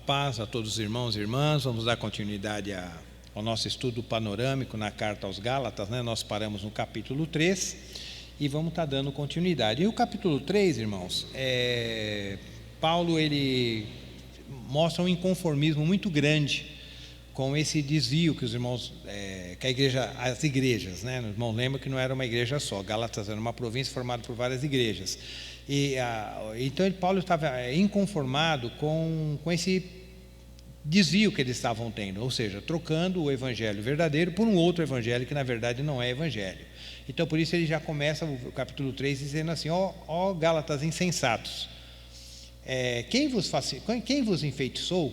paz a todos os irmãos e irmãs. Vamos dar continuidade ao nosso estudo panorâmico na carta aos Gálatas, né? Nós paramos no capítulo 3 e vamos estar dando continuidade. E o capítulo 3, irmãos, Paulo ele mostra um inconformismo muito grande com esse desvio que os irmãos, que as igrejas, né? Os irmãos lembram que não era uma igreja só, Gálatas era uma província formada por várias igrejas. Então Paulo estava inconformado com esse desvio que eles estavam tendo, ou seja, trocando o evangelho verdadeiro por um outro evangelho que na verdade não é evangelho. Então por isso ele já começa o capítulo 3 dizendo assim: ó Gálatas insensatos, quem vos enfeitiçou?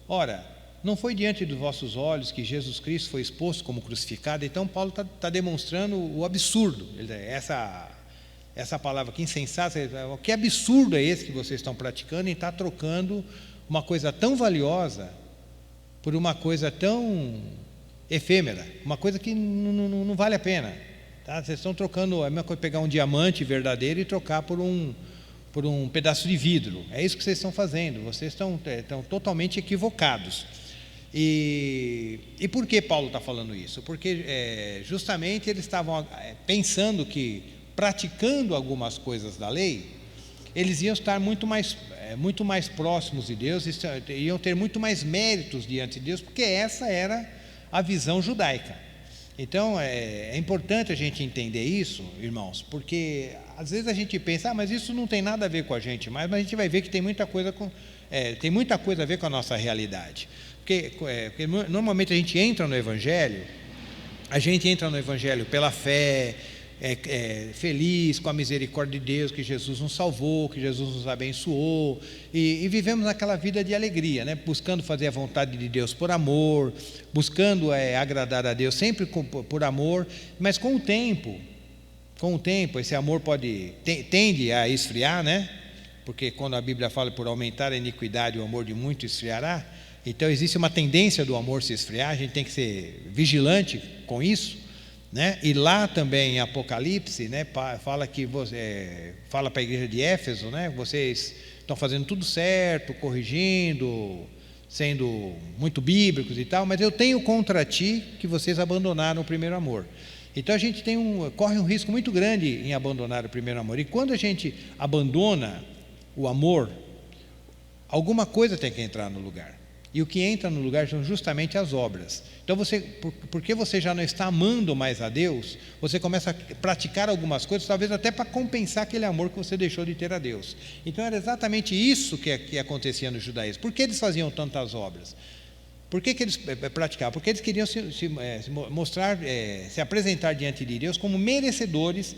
Ora, não foi diante dos vossos olhos que Jesus Cristo foi exposto como crucificado? Então Paulo está demonstrando o absurdo. Essa palavra aqui, insensato, que absurdo é esse que vocês estão praticando em estar trocando uma coisa tão valiosa por uma coisa tão efêmera, uma coisa que não vale a pena, tá? Vocês estão trocando, é a mesma coisa pegar um diamante verdadeiro e trocar por um pedaço de vidro. É isso que vocês estão fazendo, vocês estão totalmente equivocados. E por que Paulo está falando isso? Porque justamente eles estavam pensando que praticando algumas coisas da lei, eles iam estar muito mais próximos de Deus, iam ter muito mais méritos diante de Deus, porque essa era a visão judaica. Então é importante a gente entender isso, irmãos, porque às vezes a gente pensa, mas isso não tem nada a ver com a gente mais, mas a gente vai ver que tem muita coisa a ver com a nossa realidade. Porque normalmente a gente entra no Evangelho pela fé, feliz com a misericórdia de Deus, que Jesus nos salvou, que Jesus nos abençoou, e vivemos naquela vida de alegria, né? Buscando fazer a vontade de Deus por amor, buscando agradar a Deus sempre por amor, mas com o tempo esse amor tende a esfriar, né? Porque quando a Bíblia fala por aumentar a iniquidade, o amor de muito esfriará. Então existe uma tendência do amor se esfriar, a gente tem que ser vigilante com isso, né? E lá também em Apocalipse, né, fala para a igreja de Éfeso, né, vocês estão fazendo tudo certo, corrigindo, sendo muito bíblicos e tal, mas eu tenho contra ti que vocês abandonaram o primeiro amor. Então a gente corre um risco muito grande em abandonar o primeiro amor. E quando a gente abandona o amor, alguma coisa tem que entrar no lugar. E o que entra no lugar são justamente as obras. Então porque você já não está amando mais a Deus, você começa a praticar algumas coisas, talvez até para compensar aquele amor que você deixou de ter a Deus. Então era exatamente isso que acontecia no judaísmo. Por que eles faziam tantas obras? Por que eles praticavam? Porque eles queriam se apresentar diante de Deus como merecedores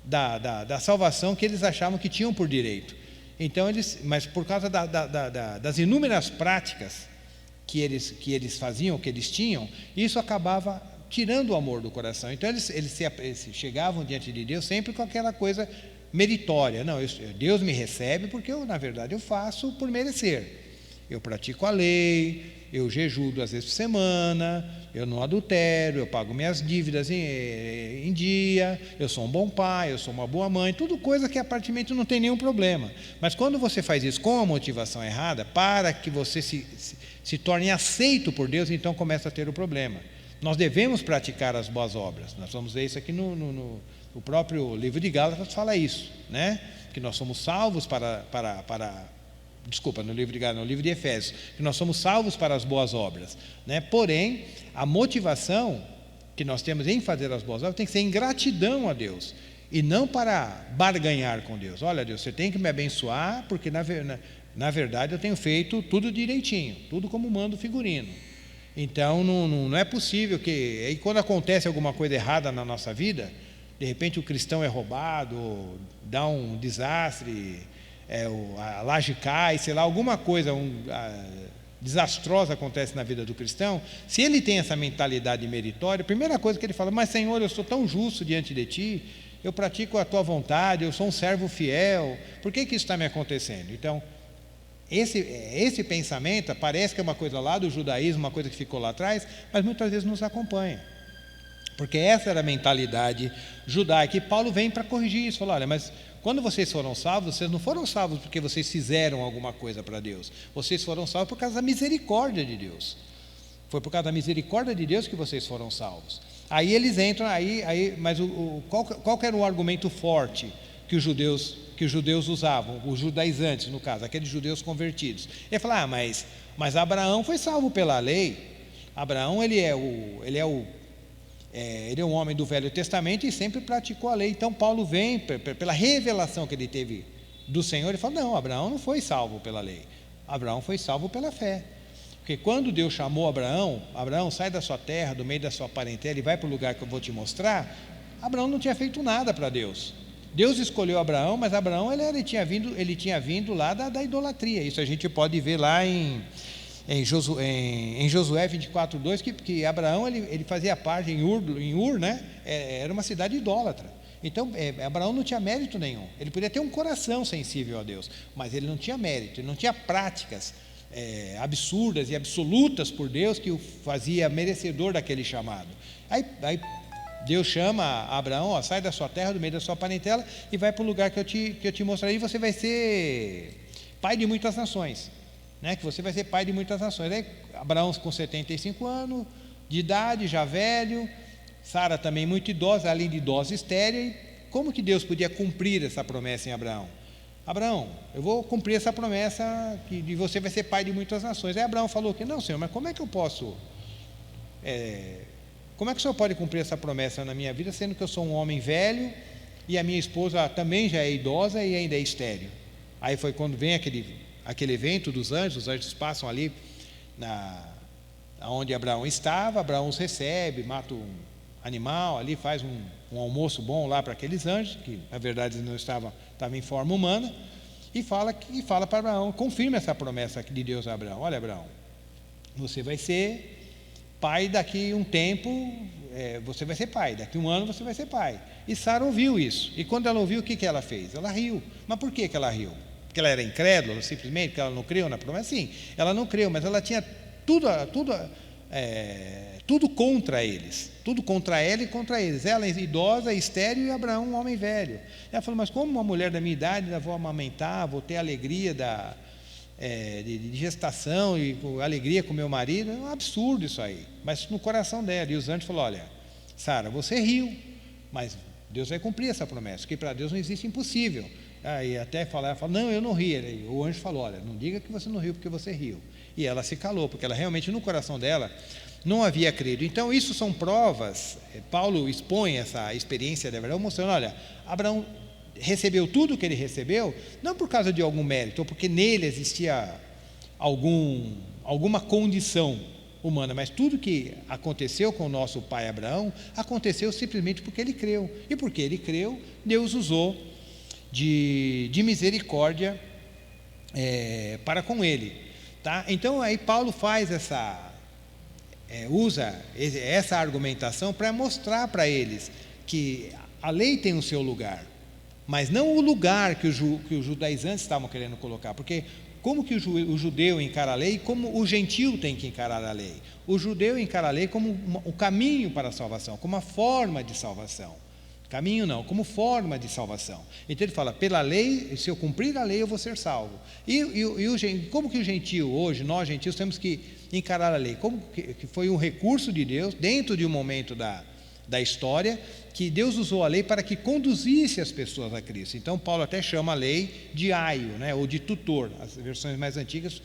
da salvação que eles achavam que tinham por direito. Então mas por causa das inúmeras práticas que eles faziam, que eles tinham, isso acabava tirando o amor do coração. Então eles chegavam diante de Deus sempre com aquela coisa meritória. Não, Deus me recebe porque na verdade eu faço por merecer. Eu pratico a lei, eu jejuo 2 vezes por semana, eu não adultero, eu pago minhas dívidas em dia, eu sou um bom pai, eu sou uma boa mãe, tudo coisa que aparentemente não tem nenhum problema. Mas quando você faz isso com a motivação errada, para que você se torne aceito por Deus, então começa a ter o problema. Nós devemos praticar as boas obras. Nós vamos ver isso aqui no próprio livro de Gálatas, fala isso, né? Que nós somos salvos no livro de Efésios, que nós somos salvos para as boas obras, né? Porém, a motivação que nós temos em fazer as boas obras tem que ser em gratidão a Deus, e não para barganhar com Deus. Olha, Deus, você tem que me abençoar, porque na verdade eu tenho feito tudo direitinho, tudo como manda o figurino. Então não é possível que, aí quando acontece alguma coisa errada na nossa vida, de repente o cristão é roubado, dá um desastre, a laje cai, sei lá, alguma coisa desastrosa acontece na vida do cristão. Se ele tem essa mentalidade meritória, a primeira coisa que ele fala: mas Senhor, eu sou tão justo diante de ti, eu pratico a tua vontade, eu sou um servo fiel, por que isso está me acontecendo? Então esse pensamento parece que é uma coisa lá do judaísmo, uma coisa que ficou lá atrás, mas muitas vezes nos acompanha, porque essa era a mentalidade judaica. E Paulo vem para corrigir isso, falar: olha, mas quando vocês foram salvos, vocês não foram salvos porque vocês fizeram alguma coisa para Deus. Vocês foram salvos por causa da misericórdia de Deus. Foi por causa da misericórdia de Deus que vocês foram salvos. Aí eles entram, mas qual que era o argumento forte que os judeus usavam, os judaizantes no caso, aqueles judeus convertidos? Ele fala, mas Abraão foi salvo pela lei. Abraão ele é um homem do Velho Testamento e sempre praticou a lei. Então Paulo vem, pela revelação que ele teve do Senhor, ele fala, não, Abraão não foi salvo pela lei, Abraão foi salvo pela fé. Porque quando Deus chamou Abraão, sai da sua terra, do meio da sua parentela e vai para o lugar que eu vou te mostrar, Abraão não tinha feito nada para Deus. Deus escolheu Abraão, mas Abraão ele tinha vindo lá da idolatria. Isso a gente pode ver lá em Josué 24:2, que Abraão ele fazia parte em Ur, né? Era uma cidade idólatra. Então Abraão não tinha mérito nenhum. Ele podia ter um coração sensível a Deus, mas ele não tinha mérito, ele não tinha práticas absurdas e absolutas por Deus que o fazia merecedor daquele chamado. Aí Deus chama Abraão, sai da sua terra, do meio da sua parentela e vai para o lugar que eu te mostrarei, e você vai ser pai de muitas nações, né? Que você vai ser pai de muitas nações. Aí Abraão com 75 anos de idade, já velho, Sara também muito idosa, além de idosa, estéril. E como que Deus podia cumprir essa promessa em Abraão? Abraão, eu vou cumprir essa promessa que de você vai ser pai de muitas nações. Aí Abraão falou que não, Senhor, mas como é que eu posso? Como é que o Senhor pode cumprir essa promessa na minha vida, sendo que eu sou um homem velho e a minha esposa também já é idosa e ainda é estéril? Aí foi quando vem aquele evento dos anjos, os anjos passam ali onde Abraão estava, Abraão os recebe, mata um animal ali, faz um almoço bom lá para aqueles anjos, que na verdade não estavam em forma humana, e fala para Abraão, confirma essa promessa de Deus a Abraão. Olha, Abraão, você vai ser pai daqui um tempo, você vai ser pai, daqui um ano você vai ser pai. E Sara ouviu isso, e quando ela ouviu, o que ela fez? Ela riu. Mas por que ela riu? Porque ela era incrédula, simplesmente, porque ela não creu na promessa? Sim, ela não creu, mas ela tinha tudo contra eles, tudo contra ela e contra eles. Ela é idosa, estéril, e Abraão um homem velho. Ela falou, mas como uma mulher da minha idade ainda vou amamentar, vou ter alegria de gestação e alegria com meu marido? É um absurdo isso aí. Mas no coração dela, e os anjos falaram, olha, Sara, você riu, mas Deus vai cumprir essa promessa, porque para Deus não existe impossível. Aí até ela falou, não, eu não ri. O anjo falou, olha, não diga que você não riu porque você riu. E ela se calou, porque ela realmente no coração dela não havia crido. Então isso são provas. Paulo expõe essa experiência de Abraão, mostrando, olha, Abraão recebeu tudo o que ele recebeu, não por causa de algum mérito, ou porque nele existia alguma condição humana, mas tudo que aconteceu com o nosso pai Abraão, aconteceu simplesmente porque ele creu. E porque ele creu, Deus usou de misericórdia para com ele. Tá? Então aí Paulo faz usa essa argumentação para mostrar para eles que a lei tem o seu lugar, mas não o lugar que os judaizantes estavam querendo colocar, porque como que o judeu encara a lei e como o gentil tem que encarar a lei? O judeu encara a lei como um caminho para a salvação, como uma forma de salvação. Caminho não, como forma de salvação. Então ele fala, pela lei, se eu cumprir a lei eu vou ser salvo. Como que o gentil, hoje, nós gentios temos que encarar a lei? Como que foi um recurso de Deus, dentro de um momento da história, que Deus usou a lei para que conduzisse as pessoas a Cristo. Então Paulo até chama a lei de aio, né, ou de tutor. As versões mais antigas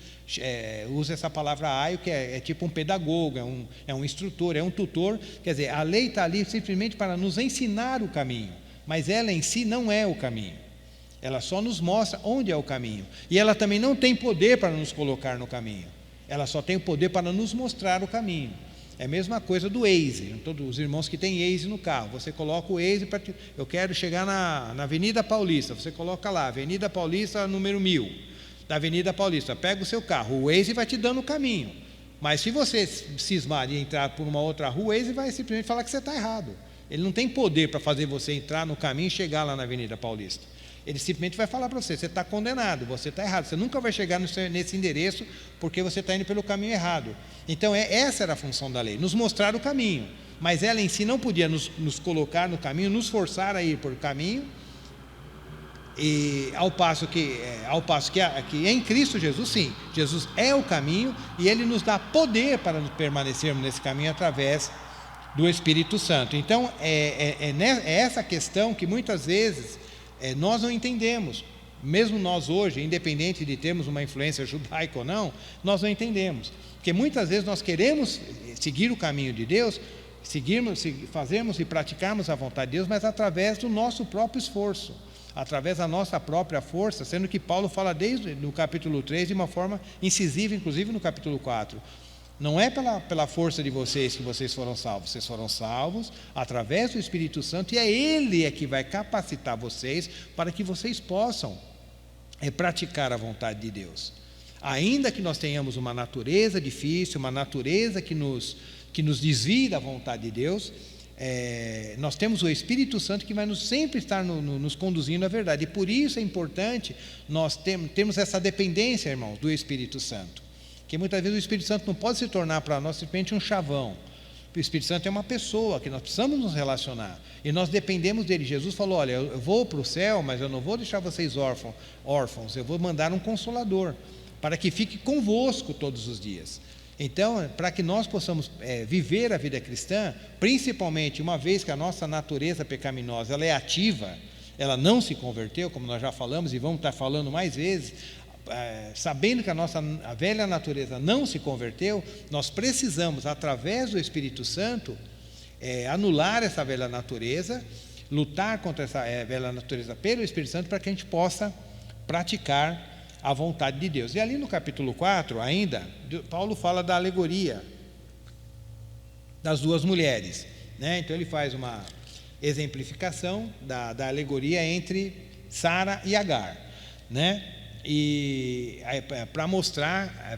usam essa palavra aio, que é tipo um pedagogo, é um instrutor, é um tutor. Quer dizer, a lei está ali simplesmente para nos ensinar o caminho, mas ela em si não é o caminho. Ela só nos mostra onde é o caminho. E ela também não tem poder para nos colocar no caminho. Ela só tem o poder para nos mostrar o caminho. É a mesma coisa do Waze. Todos os irmãos que têm Waze no carro, você coloca o Waze para eu quero chegar na Avenida Paulista, você coloca lá, Avenida Paulista número 1000, da Avenida Paulista, pega o seu carro, o Waze vai te dando o caminho, mas se você cismar de entrar por uma outra rua, o Waze vai simplesmente falar que você está errado. Ele não tem poder para fazer você entrar no caminho e chegar lá na Avenida Paulista. Ele simplesmente vai falar para você está condenado, você está errado, você nunca vai chegar nesse endereço porque você está indo pelo caminho errado. Então essa era a função da lei, nos mostrar o caminho, mas ela em si não podia nos colocar no caminho, nos forçar a ir por caminho E ao passo que em Cristo Jesus, sim, Jesus é o caminho e Ele nos dá poder para permanecermos nesse caminho através do Espírito Santo. Então, é essa questão que muitas vezes nós não entendemos. Mesmo nós hoje, independente de termos uma influência judaica ou não, nós não entendemos. Porque muitas vezes nós queremos seguir o caminho de Deus, fazermos e praticarmos a vontade de Deus, mas através do nosso próprio esforço, através da nossa própria força, sendo que Paulo fala desde no capítulo 3 de uma forma incisiva, inclusive no capítulo 4. Não é pela força de vocês que vocês foram salvos através do Espírito Santo, e é Ele que vai capacitar vocês para que vocês possam praticar a vontade de Deus. Ainda que nós tenhamos uma natureza difícil, uma natureza que nos desvie da vontade de Deus, nós temos o Espírito Santo que vai sempre estar nos conduzindo à verdade. E por isso é importante nós termos essa dependência, irmãos, do Espírito Santo. Que muitas vezes o Espírito Santo não pode se tornar para nós simplesmente um chavão. O Espírito Santo é uma pessoa que nós precisamos nos relacionar. E nós dependemos dele. Jesus falou, olha, eu vou para o céu, mas eu não vou deixar vocês órfãos. Eu vou mandar um Consolador, para que fique convosco todos os dias. Então, para que nós possamos viver a vida cristã, principalmente uma vez que a nossa natureza pecaminosa ela é ativa, ela não se converteu, como nós já falamos e vamos estar falando mais vezes, sabendo que a velha natureza não se converteu, nós precisamos, através do Espírito Santo, anular essa velha natureza, lutar contra essa velha natureza pelo Espírito Santo, para que a gente possa praticar a vontade de Deus. E ali no capítulo 4 ainda, Paulo fala da alegoria das duas mulheres, né? Então ele faz uma exemplificação da alegoria entre Sara e Agar, né? E para mostrar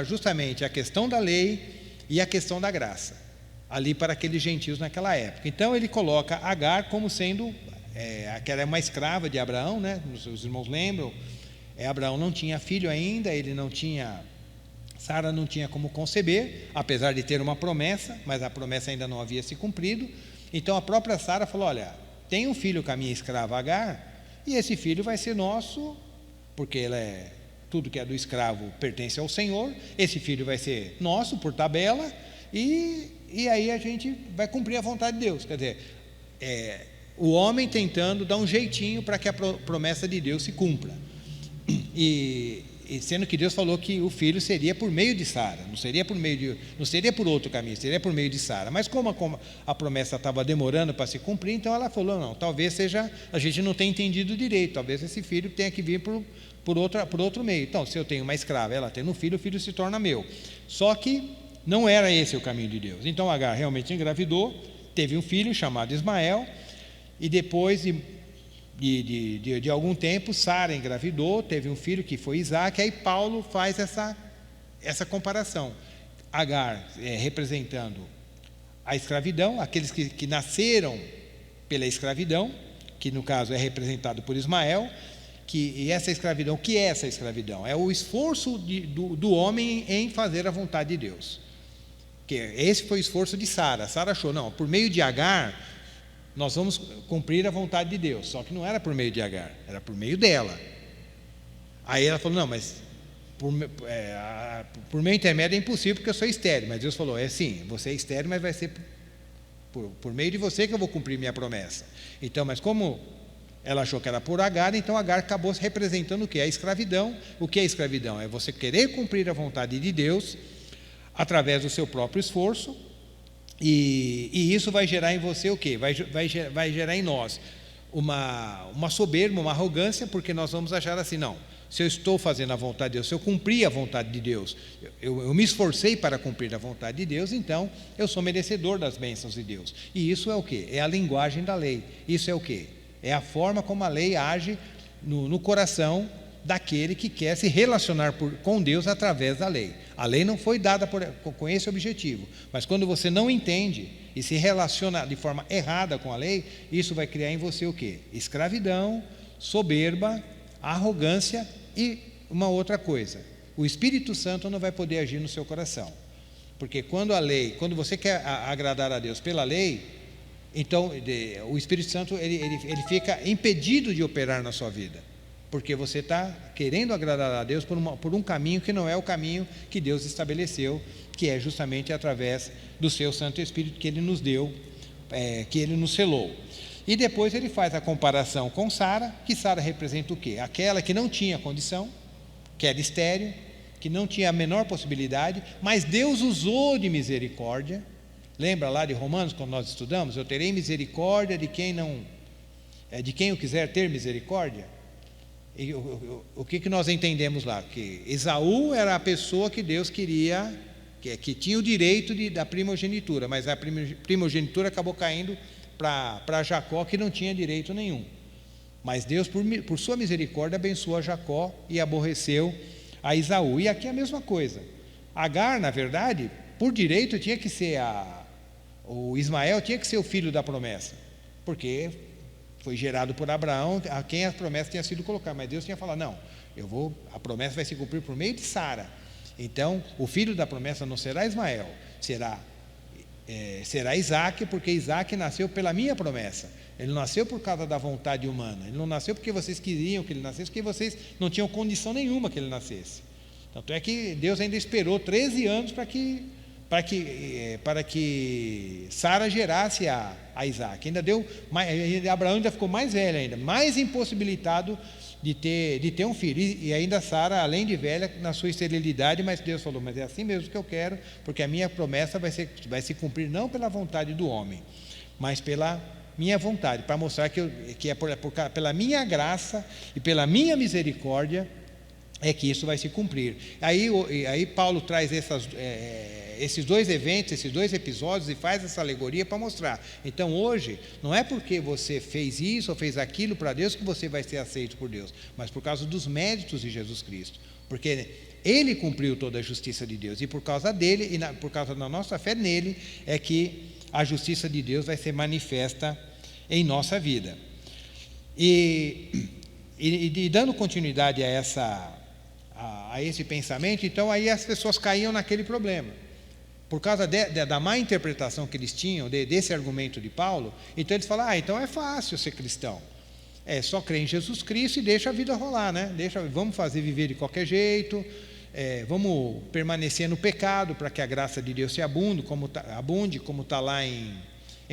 justamente a questão da lei e a questão da graça ali para aqueles gentios naquela época. Então ele coloca Agar como sendo aquela é uma escrava de Abraão, né? Os irmãos lembram? Abraão não tinha filho ainda, Sara não tinha como conceber, apesar de ter uma promessa, mas a promessa ainda não havia se cumprido. Então a própria Sara falou, olha, tem um filho com a minha escrava Agar, e esse filho vai ser nosso, porque tudo que é do escravo pertence ao Senhor, esse filho vai ser nosso por tabela, e aí a gente vai cumprir a vontade de Deus. Quer dizer, o homem tentando dar um jeitinho para que a promessa de Deus se cumpra. E sendo que Deus falou que o filho seria por meio de Sara, não seria por outro caminho, seria por meio de Sara. Mas como a promessa estava demorando para se cumprir, então ela falou, não, talvez a gente não tenha entendido direito, talvez esse filho tenha que vir por outro meio. Então, se eu tenho uma escrava, ela tendo um filho, o filho se torna meu. Só que não era esse o caminho de Deus. Então Agar realmente engravidou, teve um filho chamado Ismael, e depois de algum tempo, Sara engravidou, teve um filho que foi Isaac. Aí Paulo faz essa comparação. Agar representando a escravidão, aqueles que nasceram pela escravidão, que no caso é representado por Ismael, e essa escravidão, o que é essa escravidão? É o esforço do homem em fazer a vontade de Deus. Esse foi o esforço de Sara. Sara achou, não, por meio de Agar nós vamos cumprir a vontade de Deus. Só que não era por meio de Agar, era por meio dela. Aí ela falou, não, mas por meu intermédio é impossível, porque eu sou estéril. Mas Deus falou, sim, você é estéril, mas vai ser por meio de você que eu vou cumprir minha promessa. Então, mas como ela achou que era por Agar, então Agar acabou representando o que? A escravidão. O que é escravidão? É você querer cumprir a vontade de Deus através do seu próprio esforço. E isso vai gerar em você o quê? Vai gerar em nós uma soberba, uma arrogância, porque nós vamos achar assim, não, se eu estou fazendo a vontade de Deus, se eu cumpri a vontade de Deus, eu me esforcei para cumprir a vontade de Deus, então eu sou merecedor das bênçãos de Deus. E isso é o quê? É a linguagem da lei. Isso é o quê? É a forma como a lei age no coração daquele que quer se relacionar com Deus através da lei. A lei não foi dada com esse objetivo, mas quando você não entende e se relaciona de forma errada com a lei, isso vai criar em você o quê? Escravidão, soberba, arrogância e uma outra coisa. O Espírito Santo não vai poder agir no seu coração, porque quando você quer agradar a Deus pela lei, Então, o Espírito Santo ele fica impedido de operar na sua vida, porque você está querendo agradar a Deus por um caminho que não é o caminho que Deus estabeleceu, que é justamente através do seu Santo Espírito que Ele nos deu, que Ele nos selou. E depois ele faz a comparação com Sara, que Sara representa o quê? Aquela que não tinha condição, que era estéril, que não tinha a menor possibilidade, mas Deus usou de misericórdia. Lembra lá de Romanos, quando nós estudamos? Eu terei misericórdia de quem eu quiser ter misericórdia. E o que nós entendemos lá? Que Esaú era a pessoa que Deus queria, que tinha o direito da primogenitura, mas a primogenitura acabou caindo para Jacó, que não tinha direito nenhum. Mas Deus, por sua misericórdia, abençoou a Jacó e aborreceu a Esaú. E aqui é a mesma coisa. Agar, na verdade, por direito tinha que ser o Ismael tinha que ser o filho da promessa, porque foi gerado por Abraão, a quem a promessa tinha sido colocada. Mas Deus tinha falado, não, a promessa vai se cumprir por meio de Sara. Então, o filho da promessa não será Ismael, será Isaac, porque Isaac nasceu pela minha promessa. Ele não nasceu por causa da vontade humana, ele não nasceu porque vocês queriam que ele nascesse, porque vocês não tinham condição nenhuma que ele nascesse. Tanto é que Deus ainda esperou 13 anos para que Sara gerasse a Isaac. Abraão ainda ficou mais velho ainda, mais impossibilitado de ter um filho, e ainda Sara, além de velha, na sua esterilidade, mas Deus falou, mas é assim mesmo que eu quero, porque a minha promessa vai se cumprir não pela vontade do homem, mas pela minha vontade, para mostrar que pela minha graça e pela minha misericórdia é que isso vai se cumprir. Aí Paulo traz esses dois eventos, esses dois episódios, e faz essa alegoria para mostrar. Então hoje, não é porque você fez isso ou fez aquilo para Deus que você vai ser aceito por Deus, mas por causa dos méritos de Jesus Cristo, porque Ele cumpriu toda a justiça de Deus, e por causa dele, e por causa da nossa fé nele, é que a justiça de Deus vai ser manifesta em nossa vida. E dando continuidade a esse pensamento, então aí as pessoas caíam naquele problema. Por causa da má interpretação que eles tinham desse argumento de Paulo, então eles falam, então é fácil ser cristão. É só crer em Jesus Cristo e deixa a vida rolar, né? Vamos viver de qualquer jeito, vamos permanecer no pecado para que a graça de Deus se abunde, como está lá em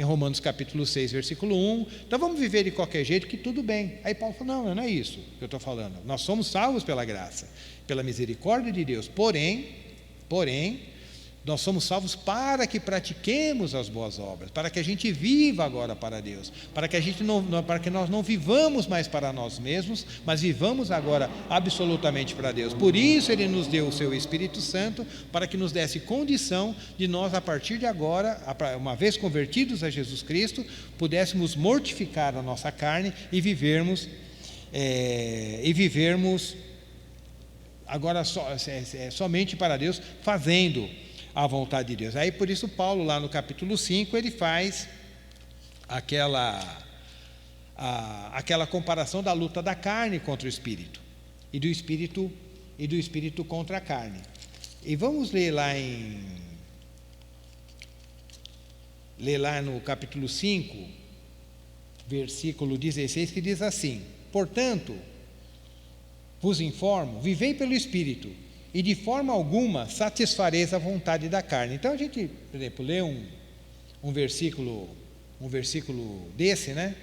Romanos capítulo 6, versículo 1. Então vamos viver de qualquer jeito que tudo bem. Aí Paulo falou, não é isso que eu estou falando. Nós somos salvos pela graça, pela misericórdia de Deus. Porém, nós somos salvos para que pratiquemos as boas obras, para que a gente viva agora para Deus, para que nós não vivamos mais para nós mesmos, mas vivamos agora absolutamente para Deus. Por isso Ele nos deu o seu Espírito Santo, para que nos desse condição de nós, a partir de agora, uma vez convertidos a Jesus Cristo, pudéssemos mortificar a nossa carne e vivermos agora somente para Deus, fazendo a vontade de Deus. Aí por isso Paulo, lá no capítulo 5, ele faz aquela comparação da luta da carne contra o Espírito, e do Espírito contra a carne. E vamos ler lá no capítulo 5, versículo 16, que diz assim: portanto, vos informo, vivei pelo Espírito, e de forma alguma satisfareis a vontade da carne. Então a gente, por exemplo, lê um versículo desse, né?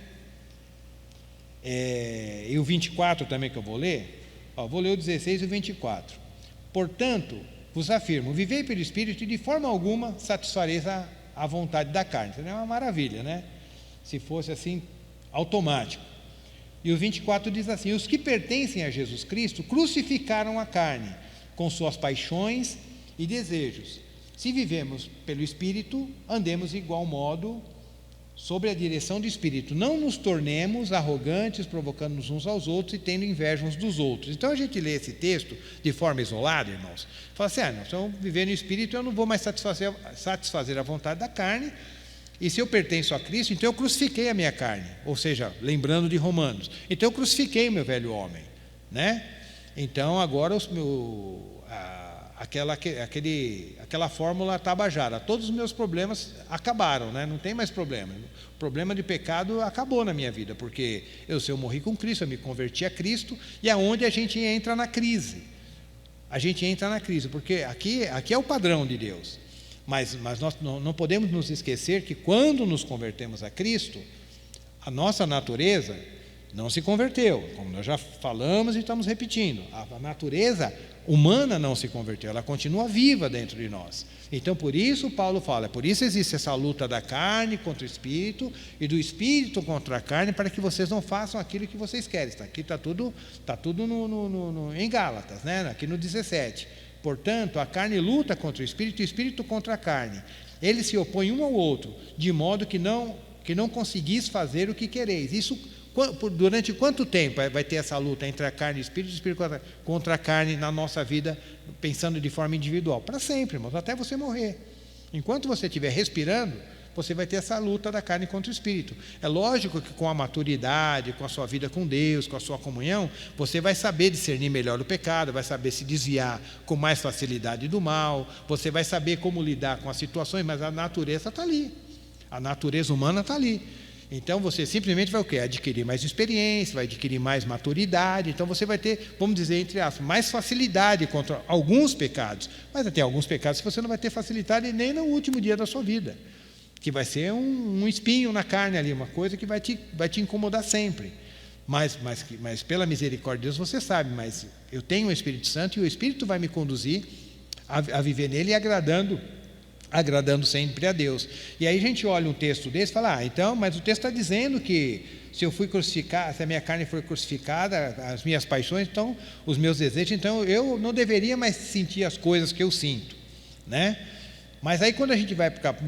E o 24 também que eu vou ler. Vou ler o 16 e o 24. Portanto, vos afirmo, vivei pelo Espírito, e de forma alguma satisfareis a vontade da carne. Isso é uma maravilha, né? Se fosse assim, automático. E o 24 diz assim: os que pertencem a Jesus Cristo crucificaram a carne com suas paixões e desejos. Se vivemos pelo Espírito, andemos de igual modo sob a direção do Espírito. Não nos tornemos arrogantes, provocando-nos uns aos outros e tendo inveja uns dos outros. Então a gente lê esse texto de forma isolada, irmãos. Fala assim, nós estamos vivendo no Espírito, eu não vou mais satisfazer a vontade da carne. E se eu pertenço a Cristo, então eu crucifiquei a minha carne. Ou seja, lembrando de Romanos. Então eu crucifiquei o meu velho homem, né? Então agora aquela fórmula tabajara. Todos os meus problemas acabaram, né? Não tem mais problema. O problema de pecado acabou na minha vida, porque eu morri com Cristo, eu me converti a Cristo, e é onde a gente entra na crise. A gente entra na crise, porque aqui é o padrão de Deus. Mas nós não podemos nos esquecer que quando nos convertemos a Cristo, a nossa natureza não se converteu, como nós já falamos e estamos repetindo. A natureza humana não se converteu, ela continua viva dentro de nós. Então, por isso Paulo fala, por isso existe essa luta da carne contra o espírito e do espírito contra a carne, para que vocês não façam aquilo que vocês querem. Aqui está tudo em Gálatas, né? Aqui no 17. Portanto, a carne luta contra o espírito e o espírito contra a carne. Eles se opõem um ao outro, de modo que não conseguis fazer o que quereis. Isso durante quanto tempo vai ter essa luta entre a carne e o espírito contra a carne na nossa vida, pensando de forma individual? Para sempre, irmãos, até você morrer. Enquanto você estiver respirando, você vai ter essa luta da carne contra o espírito. É lógico que com a maturidade, com a sua vida com Deus, com a sua comunhão, você vai saber discernir melhor o pecado, vai saber se desviar com mais facilidade do mal, você vai saber como lidar com as situações, mas a natureza está ali. A natureza humana está ali. Então você simplesmente vai o quê? Adquirir mais experiência, vai adquirir mais maturidade, então você vai ter, vamos dizer, entre aspas, mais facilidade contra alguns pecados. Mas até alguns pecados que você não vai ter facilidade nem no último dia da sua vida, que vai ser um espinho na carne ali, uma coisa que vai te incomodar sempre. Mas pela misericórdia de Deus você sabe, mas eu tenho o Espírito Santo e o Espírito vai me conduzir a viver nele e agradando sempre a Deus. E aí a gente olha um texto desse e fala, então, mas o texto está dizendo que se eu fui crucificado, se a minha carne foi crucificada, as minhas paixões, então, os meus desejos, então eu não deveria mais sentir as coisas que eu sinto, né? Mas aí quando a gente vai para cá,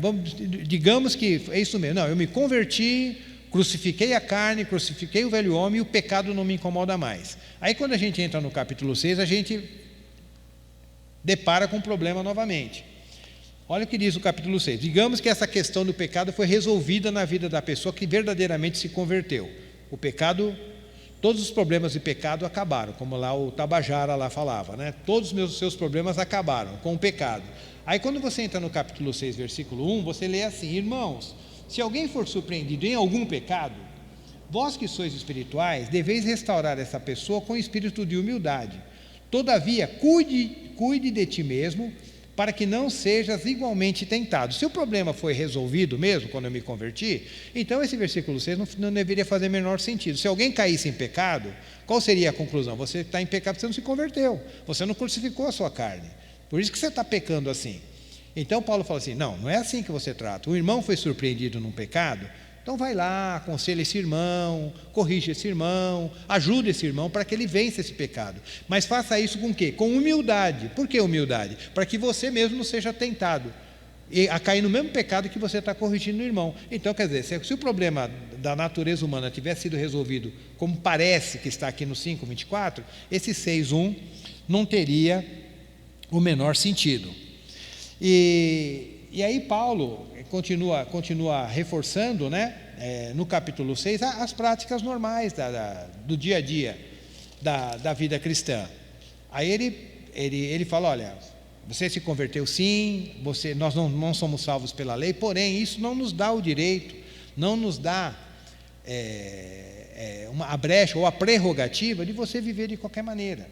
digamos que é isso mesmo, não, eu me converti, crucifiquei a carne, crucifiquei o velho homem e o pecado não me incomoda mais. Aí quando a gente entra no capítulo 6, a gente depara com um problema novamente. Olha o que diz o capítulo 6. Digamos que essa questão do pecado foi resolvida na vida da pessoa que verdadeiramente se converteu. O pecado, todos os problemas de pecado acabaram, como lá o Tabajara lá falava, né? Todos os seus problemas acabaram com o pecado. Aí quando você entra no capítulo 6, versículo 1, você lê assim: irmãos, se alguém for surpreendido em algum pecado, vós que sois espirituais, deveis restaurar essa pessoa com espírito de humildade. Todavia, cuide de ti mesmo, para que não sejas igualmente tentado. Se o problema foi resolvido mesmo, quando eu me converti, então esse versículo 6 não deveria fazer menor sentido. Se alguém caísse em pecado, qual seria a conclusão? Você está em pecado, você não se converteu, você não crucificou a sua carne, por isso que você está pecando assim. Então Paulo fala assim, não é assim que você trata. O irmão foi surpreendido num pecado, então vai lá, aconselha esse irmão, corrige esse irmão, ajuda esse irmão para que ele vença esse pecado. Mas faça isso com o quê? Com humildade. Por que humildade? Para que você mesmo não seja tentado a cair no mesmo pecado que você está corrigindo o irmão. Então, quer dizer, se o problema da natureza humana tivesse sido resolvido, como parece que está aqui no 5:24, esse 6:1 não teria o menor sentido. E aí Paulo continua reforçando, né, no capítulo 6, as práticas normais do dia a dia da vida cristã. Aí ele fala, olha, você se converteu sim, nós não somos salvos pela lei, porém isso não nos dá o direito, não nos dá a brecha ou a prerrogativa de você viver de qualquer maneira.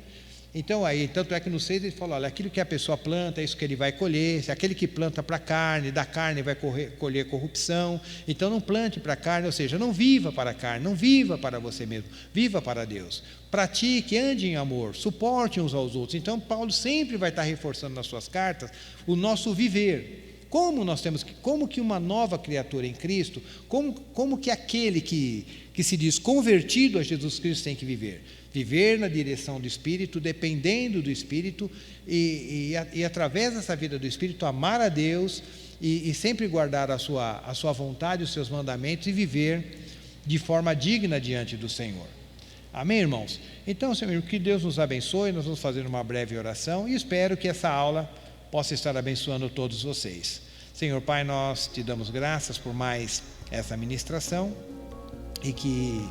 Então aí, tanto é que no 6 ele fala, olha, aquilo que a pessoa planta, é isso que ele vai colher. Se aquele que planta para a carne, da carne vai colher corrupção. Então não plante para a carne, ou seja, não viva para a carne, não viva para você mesmo, viva para Deus. Pratique, ande em amor, suporte uns aos outros. Então Paulo sempre vai estar reforçando nas suas cartas o nosso viver. Como que uma nova criatura em Cristo, como que aquele que se diz convertido a Jesus Cristo tem que viver? Viver na direção do Espírito, dependendo do Espírito e através dessa vida do Espírito amar a Deus e sempre guardar a sua vontade, os seus mandamentos e viver de forma digna diante do Senhor. Amém, irmãos? Então, Senhor, que Deus nos abençoe. Nós vamos fazer uma breve oração e espero que essa aula possa estar abençoando todos vocês. Senhor Pai, nós te damos graças por mais essa ministração e que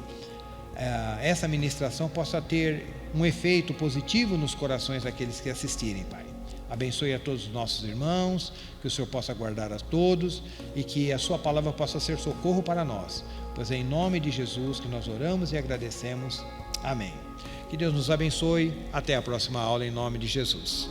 essa ministração possa ter um efeito positivo nos corações daqueles que assistirem, Pai. Abençoe a todos os nossos irmãos, que o Senhor possa guardar a todos e que a sua palavra possa ser socorro para nós. Pois é em nome de Jesus que nós oramos e agradecemos. Amém. Que Deus nos abençoe. Até a próxima aula em nome de Jesus.